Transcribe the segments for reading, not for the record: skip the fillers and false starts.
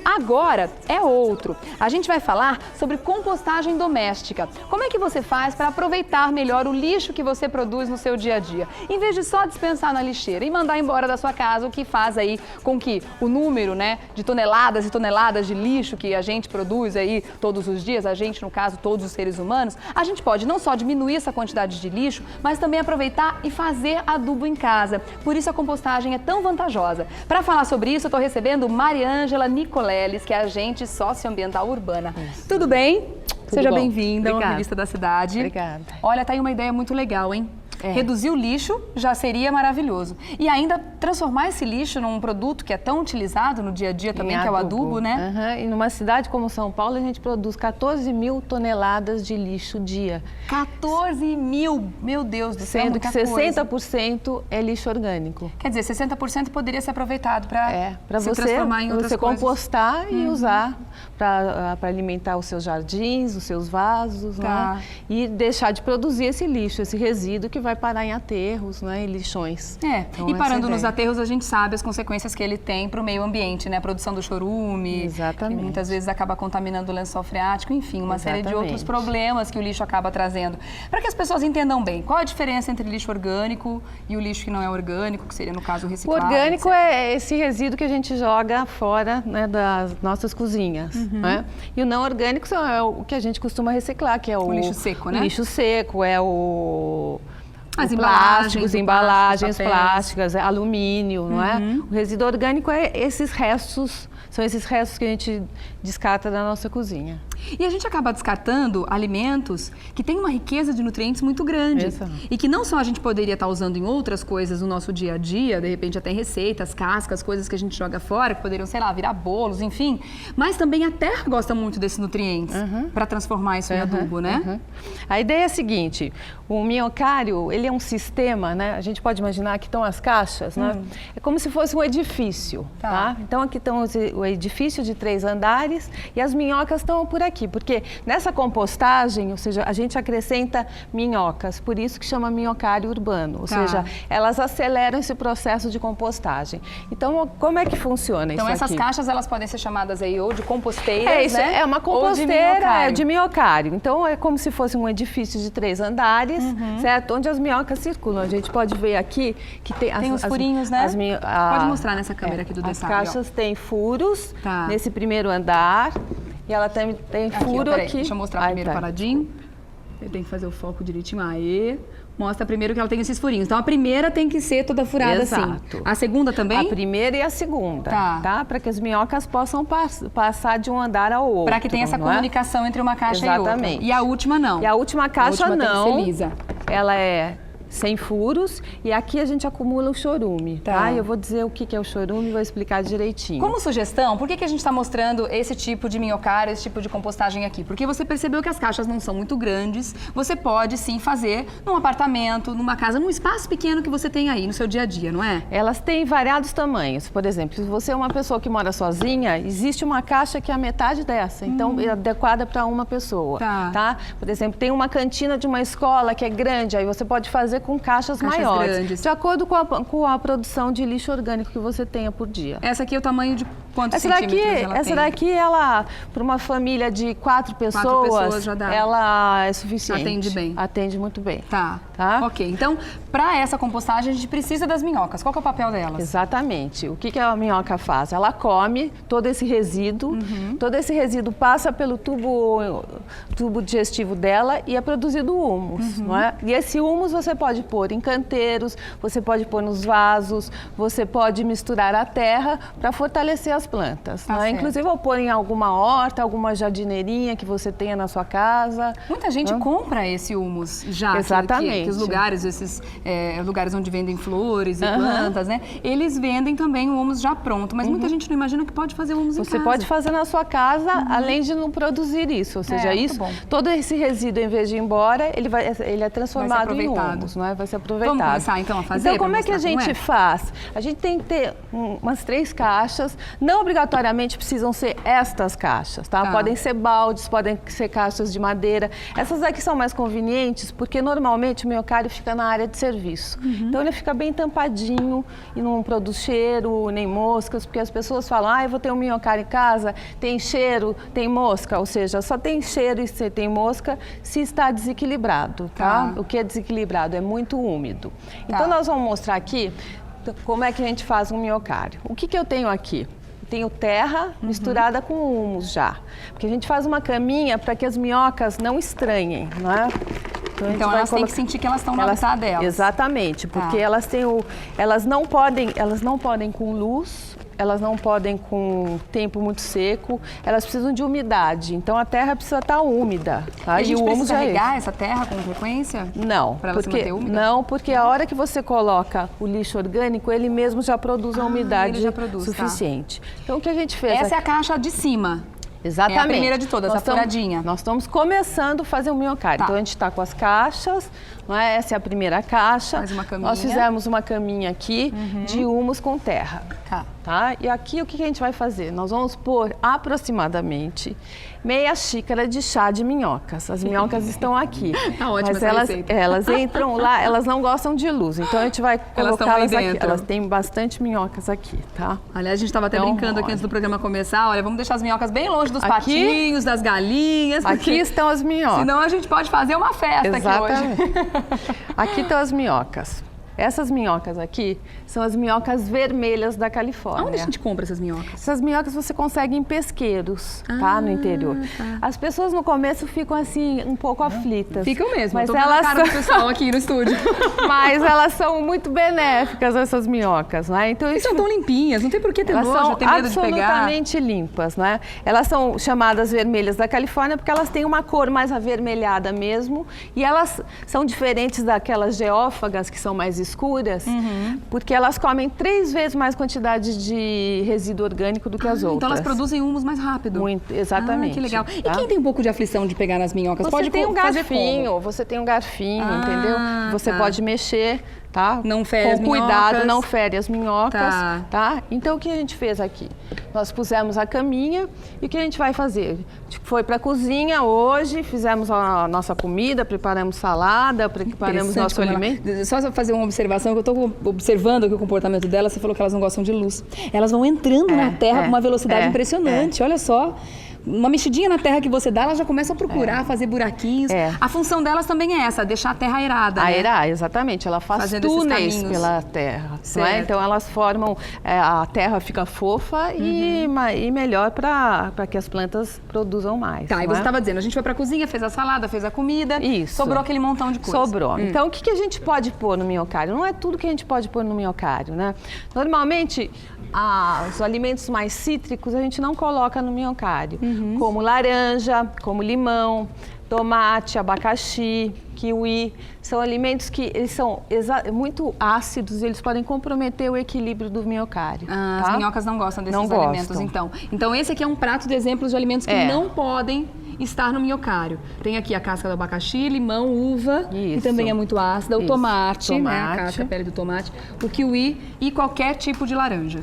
Agora é outro. A gente vai falar sobre compostagem doméstica. Como é que você faz para aproveitar melhor o lixo que você produz no seu dia a dia? Em vez de só dispensar na lixeira e mandar embora da sua casa, o que faz aí com que o número, de toneladas e toneladas de lixo que a gente produz aí todos os dias, a gente, no caso, todos os seres humanos, a gente pode não só diminuir essa quantidade de lixo, mas também aproveitar e fazer adubo em casa. Por isso a compostagem é tão vantajosa. Para falar sobre isso, eu estou recebendo Mariângela Nicoleles, que é agente socioambiental urbana. Isso. Tudo bem? Tudo Seja bom. bem-vinda à Revista da Cidade. Obrigada. Olha, tá aí uma ideia muito legal, hein? Reduzir o lixo já seria maravilhoso. E ainda transformar esse lixo num produto que é tão utilizado no dia a dia também, que é o adubo, né? E numa cidade como São Paulo, a gente produz 14 mil toneladas de lixo dia. 14 mil! Meu Deus do céu, sendo que 60% é lixo orgânico. Quer dizer, 60% poderia ser aproveitado para se transformar em outras você coisas. Compostar e usar para alimentar os seus jardins, os seus vasos, né? E deixar de produzir esse lixo, esse resíduo que vai parar em aterros, e lixões. Então, e parando nos aterros, a gente sabe as consequências que ele tem para o meio ambiente, né? A produção do chorume, exatamente, que muitas vezes acaba contaminando o lençol freático, enfim, uma série de outros problemas que o lixo acaba trazendo. Para que as pessoas entendam bem, qual a diferença entre lixo orgânico e o lixo que não é orgânico, que seria, no caso, o reciclado? O orgânico é esse resíduo que a gente joga fora, das nossas cozinhas. E o não orgânico é o que a gente costuma reciclar, que é o lixo seco, né? O lixo seco, é as embalagens plásticas, alumínio, não é? O resíduo orgânico é esses restos, são esses restos que a gente descarta da nossa cozinha. E a gente acaba descartando alimentos que têm uma riqueza de nutrientes muito grande. E que não só a gente poderia estar usando em outras coisas no nosso dia a dia, de repente até em receitas, cascas, coisas que a gente joga fora, que poderiam, sei lá, virar bolos, enfim. Mas também a terra gosta muito desses nutrientes para transformar isso em adubo, né? A ideia é a seguinte, o minhocário, ele é um sistema, né? A gente pode imaginar que estão as caixas, né? É como se fosse um edifício, tá? Então aqui estão o edifício de 3 andares e as minhocas estão por aqui, porque nessa compostagem, ou seja, a gente acrescenta minhocas, por isso que chama minhocário urbano, ou seja, elas aceleram esse processo de compostagem. Então, como é que funciona isso aqui? Então, essas caixas, elas podem ser chamadas aí ou de composteiras, né? É uma composteira de minhocário. Então, é como se fosse um edifício de 3 andares, certo? Onde as minhocas circulam. A gente pode ver aqui que tem os furinhos, né? Pode mostrar nessa câmera aqui do detalhe. As caixas têm furos nesse primeiro andar. E ela tem furo aqui. Deixa eu mostrar primeiro paradinho. Eu tenho que fazer o foco direitinho. Aê. Mostra primeiro que ela tem esses furinhos. Então, a primeira tem que ser toda furada assim. A segunda também? A primeira e a segunda, tá? Para que as minhocas possam passar de um andar ao outro. Para que tenha essa comunicação entre uma caixa e outra. E a última não. E a última caixa não. Tem que ser lisa. Ela é sem furos, e aqui a gente acumula o chorume, tá? Eu vou dizer o que é o chorume e vou explicar direitinho. Como sugestão, por que a gente está mostrando esse tipo de minhocário, esse tipo de compostagem aqui? Porque você percebeu que as caixas não são muito grandes, você pode sim fazer num apartamento, numa casa, num espaço pequeno que você tem aí no seu dia a dia, não é? Elas têm variados tamanhos. Por exemplo, se você é uma pessoa que mora sozinha, existe uma caixa que é a metade dessa, então é adequada para uma pessoa, tá? Por exemplo, tem uma cantina de uma escola que é grande, aí você pode fazer com caixas maiores, grandes, de acordo com a produção de lixo orgânico que você tenha por dia. Essa aqui é o tamanho de quantos centímetros ela tem? Essa daqui, para uma família de 4 pessoas, já dá. Ela é suficiente. Atende bem. Atende muito bem. Tá? Ok, então, para essa compostagem, a gente precisa das minhocas. Qual que é o papel delas? Exatamente. O que a minhoca faz? Ela come todo esse resíduo, todo esse resíduo passa pelo tubo digestivo dela e é produzido humus, não é? E esse humus você pode pôr em canteiros, você pode pôr nos vasos, você pode misturar a terra para fortalecer as plantas. Inclusive, ou pôr em alguma horta, alguma jardineirinha que você tenha na sua casa. Muita gente compra esse humus já. Exatamente. Que os lugares, esses lugares onde vendem flores e plantas, né? Eles vendem também o humus já pronto, mas muita gente não imagina que pode fazer o humus em casa. Você pode fazer na sua casa, além de não produzir isso. Ou seja, todo esse resíduo, em vez de ir embora, ele é transformado em humus, não é? Vai ser aproveitado. Vamos começar então a fazer? Então, como é que a gente faz? A gente tem que ter umas 3 caixas, não não obrigatoriamente precisam ser estas caixas, tá? Podem ser baldes, podem ser caixas de madeira. Essas aqui são mais convenientes porque normalmente o minhocário fica na área de serviço. Então ele fica bem tampadinho e não produz cheiro, nem moscas, porque as pessoas falam, eu vou ter um minhocário em casa, tem cheiro, tem mosca, ou seja, só tem cheiro e tem mosca se está desequilibrado, tá? O que é desequilibrado? É muito úmido. Então nós vamos mostrar aqui como é que a gente faz um minhocário. O que eu tenho aqui? Tenho terra misturada com humus já, porque a gente faz uma caminha para que as minhocas não estranhem, não é? Então elas têm que sentir que elas estão no habitat delas. Exatamente, porque elas não podem com luz, elas não podem com tempo muito seco, elas precisam de umidade. Então a terra precisa estar úmida. Tá? E a gente precisa regar essa terra com frequência? Não, para ela se manter úmida? Não, porque a hora que você coloca o lixo orgânico, ele mesmo já produz a umidade suficiente. Então o que a gente fez? Essa é a caixa de cima. Exatamente. É a primeira de todas, essa furadinha. Nós estamos começando a fazer o minhocário. Então a gente está com as caixas, não é? Essa é a primeira caixa. Mais uma caminha. Nós fizemos uma caminha aqui de humus com terra. Tá? E aqui o que a gente vai fazer? Nós vamos pôr aproximadamente meia xícara de chá de minhocas. As minhocas estão aqui. Tá ótima essa receita. Elas entram lá, elas não gostam de luz. Então a gente vai colocá-las aqui. Elas têm bastante minhocas aqui, tá? Aliás, a gente estava até brincando aqui antes do programa começar. Olha, vamos deixar as minhocas bem longe dos patinhos, das galinhas. Aqui estão as minhocas. Senão a gente pode fazer uma festa aqui hoje. Aqui estão as minhocas. Essas minhocas aqui são as minhocas vermelhas da Califórnia. Onde a gente compra essas minhocas? Essas minhocas você consegue em pesqueiros, tá? No interior. As pessoas no começo ficam assim, um pouco aflitas. Ficam mesmo, mas eu tô vendo a cara do pessoal aqui no estúdio. Mas elas são muito benéficas, essas minhocas, né? Então, e são tão limpinhas, não tem por que ter nojo, ter medo de pegar. Elas são absolutamente limpas, né? Elas são chamadas vermelhas da Califórnia porque elas têm uma cor mais avermelhada mesmo. E elas são diferentes daquelas geófagas que são mais escuras, porque elas comem 3 vezes mais quantidade de resíduo orgânico do que as outras. Então elas produzem humus mais rápido. Muito, exatamente. Que legal. Tá? E quem tem um pouco de aflição de pegar nas minhocas? Você tem um garfinho, entendeu? Você pode mexer, tá? Não fere as minhocas. Com cuidado, não fere as minhocas, tá? Então o que a gente fez aqui? Nós pusemos a caminha e o que a gente vai fazer? A gente foi para a cozinha hoje, fizemos a nossa comida, preparamos salada, preparamos nosso alimento. Só fazer uma observação, que eu estou observando aqui o comportamento delas. Você falou que elas não gostam de luz. Elas vão entrando na terra com uma velocidade impressionante, olha só. Uma mexidinha na terra que você dá, elas já começam a procurar, fazer buraquinhos. A função delas também é essa, deixar a terra airada. Airar, exatamente. Ela faz túneis pela terra. Não é? Então elas formam, a terra fica fofa e melhor para que as plantas produzam mais. Tá, e você estava dizendo, a gente foi para a cozinha, fez a salada, fez a comida. Isso. Sobrou aquele montão de coisa. Sobrou. Então o que a gente pode pôr no minhocário? Não é tudo que a gente pode pôr no minhocário, né? Normalmente, os alimentos mais cítricos a gente não coloca no minhocário. Como laranja, como limão, tomate, abacaxi, kiwi. São alimentos que eles são muito ácidos e eles podem comprometer o equilíbrio do minhocário. Tá? As minhocas não gostam desses alimentos, então. Então esse aqui é um prato de exemplos de alimentos que não podem estar no minhocário. Tem aqui a casca do abacaxi, limão, uva, que também é muito ácida, o tomate, né, a casca, a pele do tomate, o kiwi e qualquer tipo de laranja.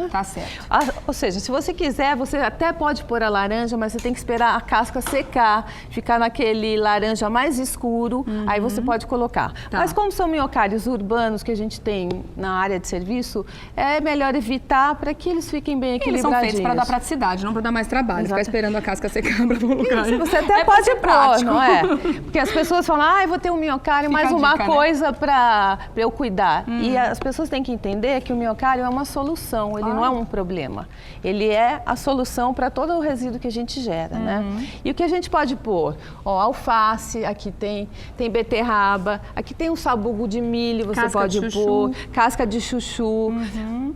Tá certo. Ou seja, se você quiser, você até pode pôr a laranja, mas você tem que esperar a casca secar, ficar naquele laranja mais escuro, aí você pode colocar. Mas como são minhocários urbanos que a gente tem na área de serviço, é melhor evitar para que eles fiquem bem equilibradinhos. Eles são feitos para dar praticidade, não para dar mais trabalho, ficar esperando a casca secar para colocar. Você até pode pôr, não é? Porque as pessoas falam, eu vou ter um minhocário, mais uma coisa para eu cuidar. E as pessoas têm que entender que o minhocário é uma solução, ele não é um problema. Ele é a solução para todo o resíduo que a gente gera, né? E o que a gente pode pôr? Alface, aqui tem beterraba, aqui tem um sabugo de milho, você pode pôr, casca de chuchu.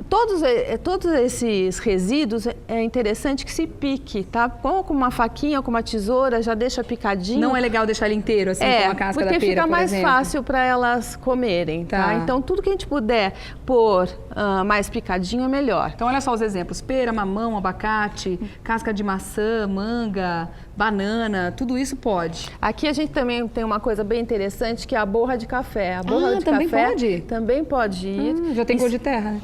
Todos esses resíduos é interessante que se pique, tá? Com uma faquinha, com uma tesoura, já deixa picadinho. Não é legal deixar ele inteiro, assim, com a casca da pera, porque fica mais exemplo. fácil para elas comerem, tá? Então, tudo que a gente puder pôr mais picadinho é melhor. Então, olha só os exemplos. Pera, mamão, abacate, casca de maçã, manga, banana, tudo isso pode. Aqui a gente também tem uma coisa bem interessante, que é a borra de café. A borra de também café pode? Também pode ir. Já tem cor de terra, né?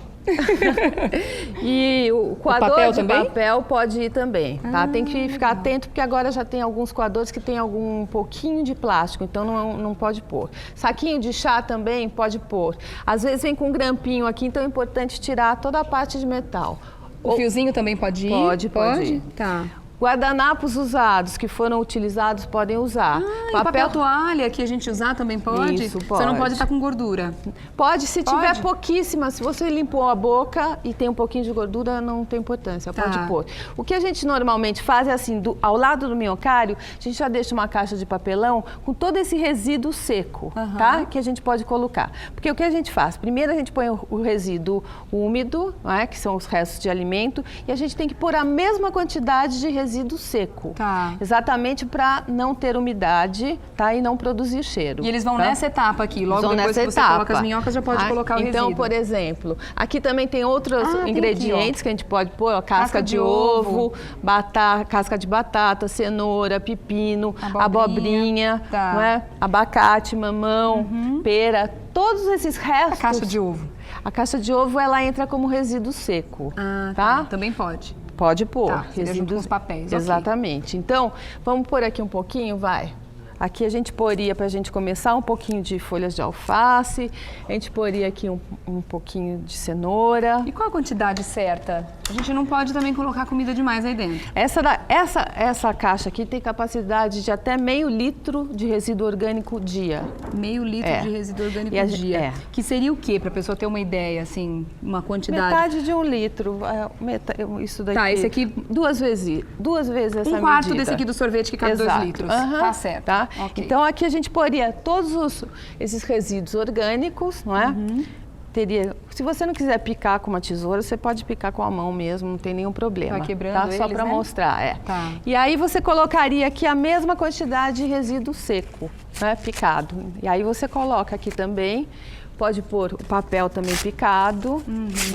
E o coador papel de também? papel pode ir também, tá? Tem que ficar atento, porque agora já tem alguns coadores que tem algum pouquinho de plástico, então não pode pôr. Saquinho de chá também pode pôr. Às vezes vem com um grampinho aqui, então é importante tirar toda a parte de metal. O fiozinho também pode ir? Pode ir. Tá. Guardanapos usados que foram utilizados podem usar. Papel toalha que a gente usar também pode? Isso, Você não pode. pode estar com gordura? Pode, se Pode? tiver pouquíssima. Se você limpou a boca e tem um pouquinho de gordura, não tem importância, Tá. pode pôr. O que a gente normalmente faz é assim, ao lado do miocário, a gente já deixa uma caixa de papelão com todo esse resíduo seco, tá? Que a gente pode colocar. Porque o que a gente faz? Primeiro a gente põe o resíduo úmido, né, que são os restos de alimento, e a gente tem que pôr a mesma quantidade de resíduo seco. Tá. Exatamente para não ter umidade, tá? E não produzir cheiro. E eles vão tá? nessa etapa aqui, logo Vão depois nessa que você etapa. coloca as minhocas, já pode colocar o Então, resíduo. por exemplo, aqui também tem outros tem ingredientes aqui, que a gente pode pôr, ó, casca de ovo. ovo, casca de batata, cenoura, pepino, Abobrinha. abobrinha, Tá. não é? Abacate, mamão, pera, todos esses restos. A caixa de ovo. A caixa de ovo, ela entra como resíduo seco, tá? Também pode. Pode pôr. Tá, seria junto com os papéis, ok. Exatamente. Então, vamos pôr aqui um pouquinho, vai. Aqui a gente poria, para a gente começar, um pouquinho de folhas de alface, a gente poria aqui um pouquinho de cenoura. E qual a quantidade certa? A gente não pode também colocar comida demais aí dentro. Essa caixa aqui tem capacidade de até meio litro de resíduo orgânico dia. Meio litro de resíduo orgânico E a por gente- dia. é. Que seria o quê? Para a pessoa ter uma ideia, assim, uma quantidade? Metade de um litro. Isso daqui. Tá, esse aqui- Duas vezes essa Um quarto medida. desse aqui do sorvete que cabe 2 Exato. litros. Aham, Tá certo. Tá? Ok. Então aqui a gente poria todos esses resíduos orgânicos, não é? Se você não quiser picar com uma tesoura, você pode picar com a mão mesmo, não tem nenhum problema. Vai quebrando tá? Só eles, para né? mostrar, é. Tá. E aí você colocaria aqui a mesma quantidade de resíduo seco, né? Picado. E aí você coloca aqui também, pode pôr o papel também picado,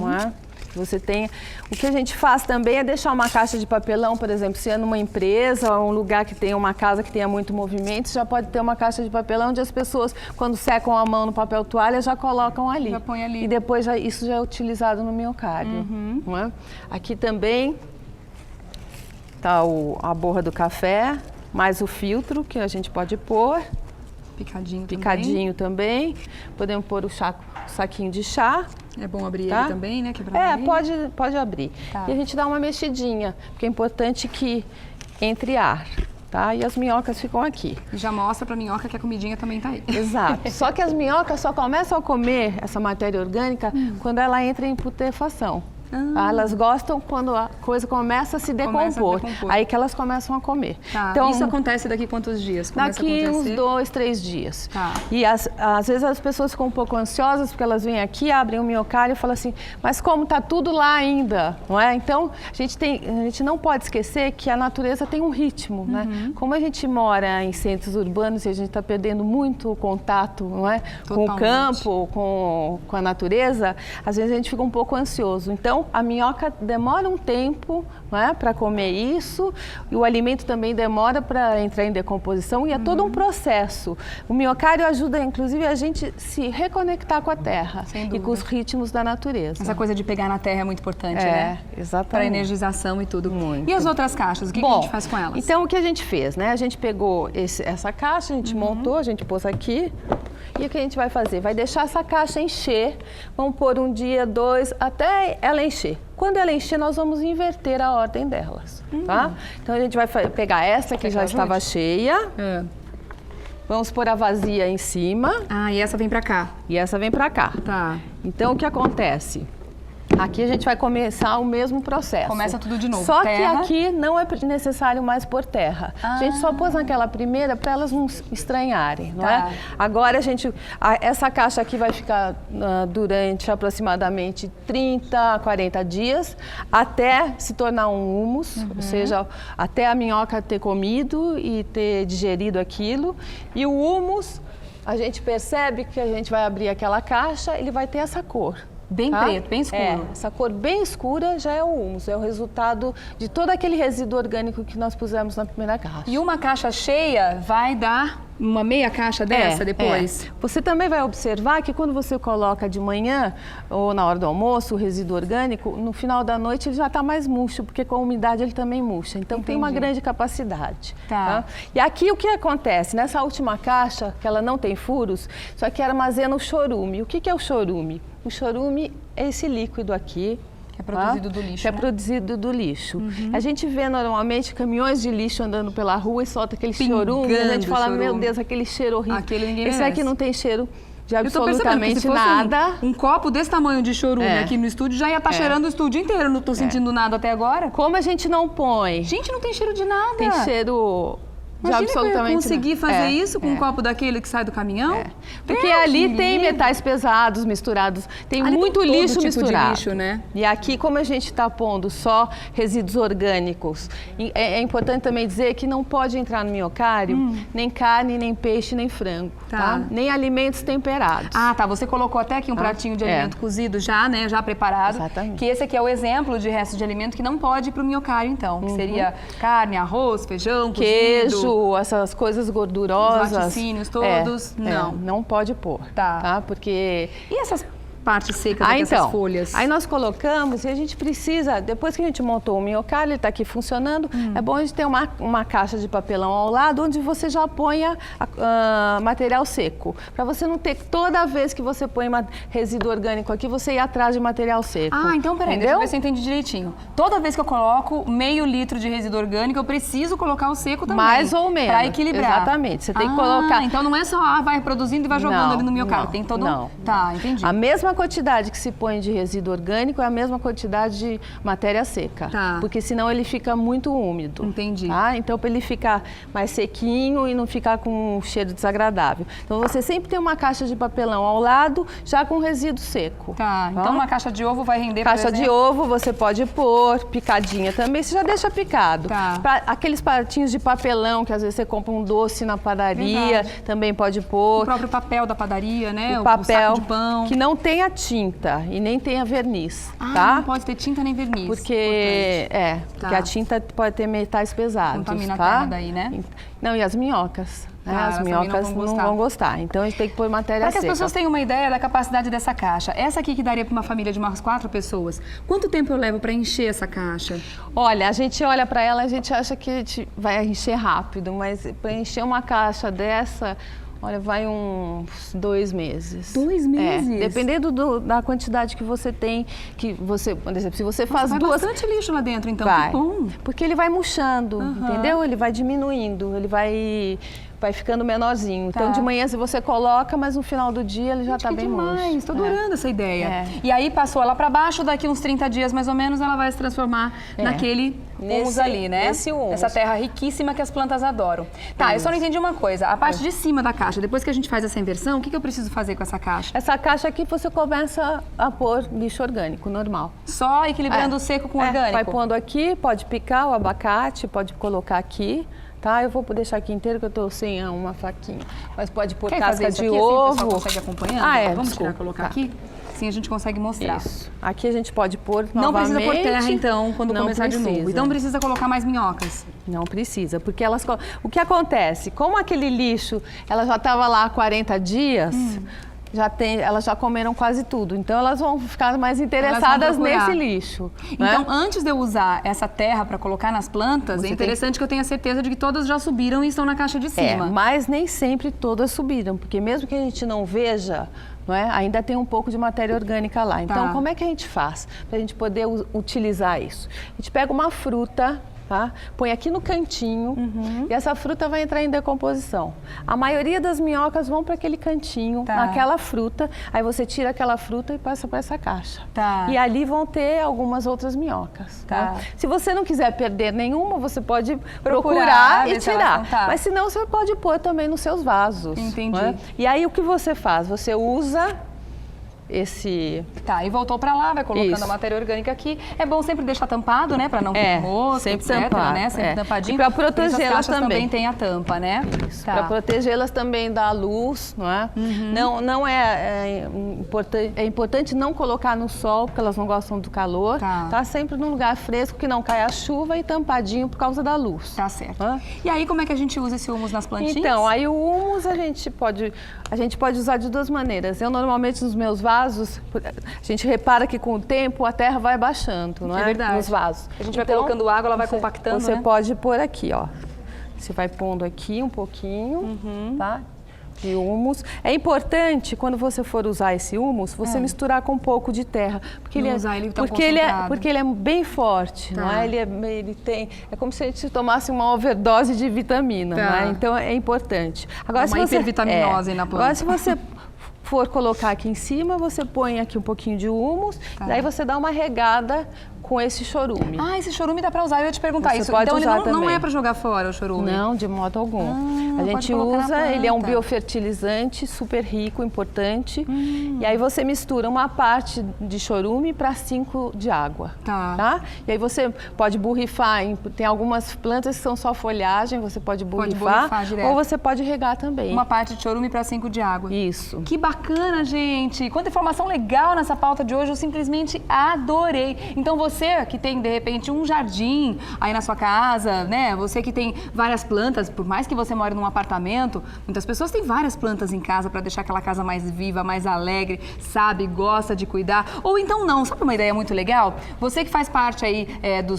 não é? Você tem. O que a gente faz também é deixar uma caixa de papelão, por exemplo, se é numa empresa ou um lugar que tenha uma casa que tenha muito movimento, já pode ter uma caixa de papelão onde as pessoas, quando secam a mão no papel toalha, já colocam ali. Já põe ali. E depois isso já é utilizado no miocárdio. Não é? Aqui também está a borra do café, mais o filtro que a gente pode pôr. Picadinho também. Podemos pôr o saquinho de chá. É bom abrir Tá? ele também, né? Quebrar Pode abrir. Tá. E a gente dá uma mexidinha, porque é importante que entre ar, tá? E as minhocas ficam aqui. E já mostra pra minhoca que a comidinha também tá aí. Exato. Só que as minhocas só começam a comer essa matéria orgânica quando ela entra em putrefação. Tá? Elas gostam quando a coisa começa a se decompor. Aí que elas começam a comer. Tá. Então, Isso acontece daqui quantos dias? Começa a daqui uns acontecer? 2, 3 dias. Tá. E às vezes as pessoas ficam um pouco ansiosas porque elas vêm aqui, abrem o miocárdio e falam assim, mas como está tudo lá ainda, não é? Então, a gente não pode esquecer que a natureza tem um ritmo, né? Como a gente mora em centros urbanos e a gente está perdendo muito o contato, não é? Com o campo, com a natureza, às vezes a gente fica um pouco ansioso. Então, a minhoca demora um tempo, não é, para comer isso, e o alimento também demora para entrar em decomposição, e é todo um processo. O miocárdio ajuda, inclusive, a gente se reconectar com a terra e com os ritmos da natureza. Essa coisa de pegar na terra é muito importante, né? Exatamente. Para energização e tudo. Muito. E as outras caixas, o que a gente faz com elas? Então, o que a gente fez, né? A gente pegou essa caixa, a gente montou, a gente pôs aqui. E o que a gente vai fazer? Vai deixar essa caixa encher, vamos pôr 1 dia, 2, até ela encher. Quando ela encher, nós vamos inverter a ordem delas, tá? Então, a gente vai pegar essa que já estava cheia, vamos pôr a vazia em cima. Ah, e essa vem pra cá. E essa vem pra cá. Tá. Então, o que acontece? Aqui a gente vai começar o mesmo processo. Começa tudo de novo. Só terra. que aqui não é necessário mais pôr terra. A gente só pôs naquela primeira para elas não estranharem, não é? Agora essa caixa aqui vai ficar durante aproximadamente 30 a 40 dias até se tornar um humus, ou seja, até a minhoca ter comido e ter digerido aquilo. E o humus, a gente percebe que a gente vai abrir aquela caixa, ele vai ter essa cor. Bem preto, bem escuro. Essa cor bem escura já é o humus, é o resultado de todo aquele resíduo orgânico que nós pusemos na primeira caixa. E uma caixa cheia vai dar uma meia caixa dessa depois? Você também vai observar que quando você coloca de manhã ou na hora do almoço o resíduo orgânico, no final da noite ele já está mais murcho, porque com a umidade ele também murcha. Então tem uma grande capacidade. Tá? E aqui o que acontece? Nessa última caixa, que ela não tem furos, só que armazena o chorume. O que é o chorume? O chorume é esse líquido aqui. Que é produzido do lixo, Que é produzido do lixo. A gente vê normalmente caminhões de lixo andando pela rua e solta aquele chorume. E a gente fala, meu Deus, aquele cheiro horrível. Esse aqui não tem cheiro de absolutamente nada. Um copo desse tamanho de chorume aqui no estúdio já ia estar cheirando o estúdio inteiro. Não estou sentindo nada até agora. Como a gente não põe? Gente, não tem cheiro de nada. Tem cheiro... Imagina absolutamente que eu ia conseguir fazer isso com um copo daquele que sai do caminhão? Porque ali tem metais pesados misturados, tem ali muito tem lixo tipo misturado. De lixo, né? E aqui, como a gente está pondo só resíduos orgânicos, é importante também dizer que não pode entrar no miocário nem carne, nem peixe, nem frango, tá? Nem alimentos temperados. Ah, tá. Você colocou até aqui um pratinho de alimento cozido já, né? Já preparado. Exatamente. Que esse aqui é o exemplo de resto de alimento que não pode ir para o miocário, então. Que seria carne, arroz, feijão, queijo, essas coisas gordurosas. Os laticínios todos, não pode pôr, tá? Porque... E essas partes secas aqui, essas folhas? Aí nós colocamos e a gente precisa, depois que a gente montou o miocário, ele está aqui funcionando, é bom a gente ter uma caixa de papelão ao lado, onde você já ponha material seco. Para você não ter, toda vez que você põe resíduo orgânico aqui, você ir atrás de material seco. Ah, então peraí, deixa eu ver se eu entendi direitinho. Toda vez que eu coloco meio litro de resíduo orgânico, eu preciso colocar o seco também. Mais ou menos. Para equilibrar. Exatamente. Você tem que colocar... Então não é só, vai produzindo e vai jogando ali no miocário. Tem todo Tá, entendi. A mesma quantidade que se põe de resíduo orgânico é a mesma quantidade de matéria seca. Porque senão ele fica muito úmido. Entendi. Então, para ele ficar mais sequinho e não ficar com um cheiro desagradável. Então, você sempre tem uma caixa de papelão ao lado, já com resíduo seco. Então uma caixa de ovo vai render, Caixa de ovo você pode pôr, picadinha também, você já deixa picado. Pra aqueles pratinhos de papelão, que às vezes você compra um doce na padaria, também pode pôr. O próprio papel da padaria, né? O papel saco de pão. Que não tenha tinta e nem tenha verniz, tá? Não pode ter tinta nem verniz. Porque porque a tinta pode ter metais pesados, contamina a terra daí, né? Não, e as minhocas. As minhocas não vão gostar. Então a gente tem que pôr matéria seca. Para que as pessoas tenham uma ideia da capacidade dessa caixa. Essa aqui que daria para uma família de umas 4 pessoas. Quanto tempo eu levo para encher essa caixa? Olha, a gente olha para ela, a gente acha que a gente vai encher rápido, mas para encher uma caixa dessa, olha, vai uns 2 meses. 2 meses? Dependendo da quantidade que você tem, por exemplo, se você faz vai duas... bastante lixo lá dentro, então, vai. Que bom. Porque ele vai murchando, entendeu? Ele vai diminuindo, ele vai ficando menorzinho. Então, de manhã se você coloca, mas no final do dia ele já está bem murcho. Estou adorando essa ideia. E aí passou ela para baixo, daqui uns 30 dias mais ou menos, ela vai se transformar naquele humus ali, né? Essa terra riquíssima que as plantas adoram. Eu só não entendi uma coisa. A parte de cima da caixa, depois que a gente faz essa inversão, o que eu preciso fazer com essa caixa? Essa caixa aqui você começa a pôr lixo orgânico, normal. Só equilibrando o seco com o orgânico? Vai pondo aqui, pode picar o abacate, pode colocar aqui. Eu vou deixar aqui inteiro que eu estou sem uma faquinha. Mas pode pôr casca de ovo. Assim, o pessoal consegue acompanhar? Vamos colocar aqui? Assim a gente consegue mostrar. Isso. Aqui a gente pode pôr novamente. Não precisa pôr terra, então, quando começar de novo. Então precisa colocar mais minhocas? Não precisa, porque elas... O que acontece? Como aquele lixo, ela já estava lá há 40 dias... elas já comeram quase tudo, então elas vão ficar mais interessadas nesse lixo. Então, antes de eu usar essa terra para colocar nas plantas, é interessante que eu tenha certeza de que todas já subiram e estão na caixa de cima. Mas nem sempre todas subiram, porque mesmo que a gente não veja, ainda tem um pouco de matéria orgânica lá. Então, como é que a gente faz para a gente poder utilizar isso? A gente pega uma fruta... Põe aqui no cantinho e essa fruta vai entrar em decomposição. A maioria das minhocas vão para aquele cantinho, naquela fruta, aí você tira aquela fruta e passa para essa caixa. E ali vão ter algumas outras minhocas. Se você não quiser perder nenhuma, você pode procurar e tirar. Mas se não, você pode pôr também nos seus vasos. Entendi. E aí o que você faz? Você usa esse... Tá, e voltou para lá, vai colocando Isso. a matéria orgânica aqui. É bom sempre deixar tampado, né, para não ter mosca, sempre etc, tampar, né, sempre tampadinho. E para protegê-las também tem a tampa, né? Isso, tá. Para protegê-las também da luz, não é? Não é importante não colocar no sol, porque elas não gostam do calor. Tá sempre num lugar fresco, que não cai a chuva, e tampadinho por causa da luz. Tá certo. E aí, como é que a gente usa esse humus nas plantinhas? Então, aí o humus a gente pode usar de duas maneiras. Eu, normalmente, nos meus vasos, a gente repara que com o tempo a terra vai baixando, não é? É verdade. Nos vasos. A gente vai colocando água, ela vai compactando, Você né? pode pôr aqui, ó. Você vai pondo aqui um pouquinho, tá? De humus. É importante, quando você for usar esse humus, você misturar com um pouco de terra. Porque porque ele é bem forte, não é? É como se a gente tomasse uma overdose de vitamina, não é? Então é importante. Agora, uma hipervitaminose na planta. Agora, se você for colocar aqui em cima, você põe aqui um pouquinho de humus, daí você dá uma regada com esse chorume. Ah, esse chorume dá para usar, eu ia te perguntar você isso. Pode então usar ele não é para jogar fora o chorume? Não, de modo algum. A gente usa, ele é um biofertilizante super rico, importante. E aí você mistura uma parte de chorume para 5 de água. Tá? E aí você pode borrifar, tem algumas plantas que são só folhagem, você pode borrifar direto. Ou você pode regar também. Uma parte de chorume para 5 de água. Isso. Que bacana, gente! Quanta informação legal nessa pauta de hoje, eu simplesmente adorei. Então você que tem, de repente, um jardim aí na sua casa, né? Você que tem várias plantas, por mais que você more num apartamento, muitas pessoas têm várias plantas em casa para deixar aquela casa mais viva, mais alegre, sabe, gosta de cuidar. Ou então não, sabe uma ideia muito legal? Você que faz parte aí do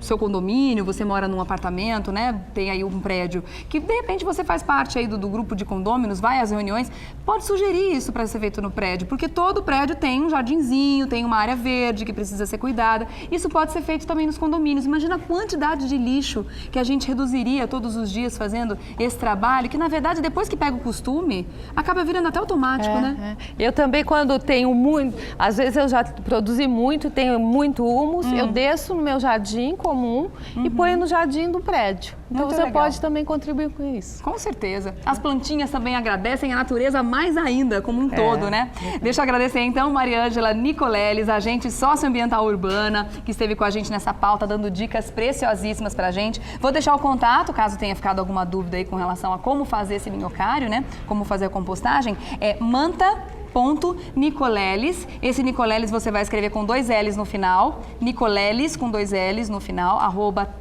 seu condomínio, você mora num apartamento, né? Tem aí um prédio, que de repente você faz parte aí do grupo de condôminos, vai às reuniões, pode sugerir isso para ser feito no prédio, porque todo prédio tem um jardinzinho, tem uma área verde que precisa ser cuidada. Isso pode ser feito também nos condomínios. Imagina a quantidade de lixo que a gente reduziria todos os dias fazendo esse trabalho, que na verdade depois que pega o costume, acaba virando até automático, né? Eu também, quando tenho muito, às vezes eu já produzi muito, tenho muito humus, eu desço no meu jardim comum e ponho no jardim do prédio. Então Muito você legal. pode também contribuir com isso. Com certeza. As plantinhas também agradecem a natureza mais ainda, como um todo, né? Deixa eu agradecer então Mariângela Nicoleles, agente socioambiental urbana, que esteve com a gente nessa pauta, dando dicas preciosíssimas pra gente. Vou deixar o contato, caso tenha ficado alguma dúvida aí com relação a como fazer esse minhocário, né? Como fazer a compostagem. É manta.nicoleles. Esse Nicoleles você vai escrever com 2 L's no final. Nicoleles com 2 L's no final,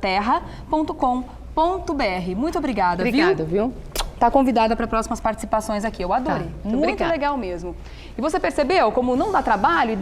@terra.com.br. Muito obrigada, viu? Tá convidada para próximas participações aqui. Eu adorei. Muito legal mesmo. E você percebeu como não dá trabalho?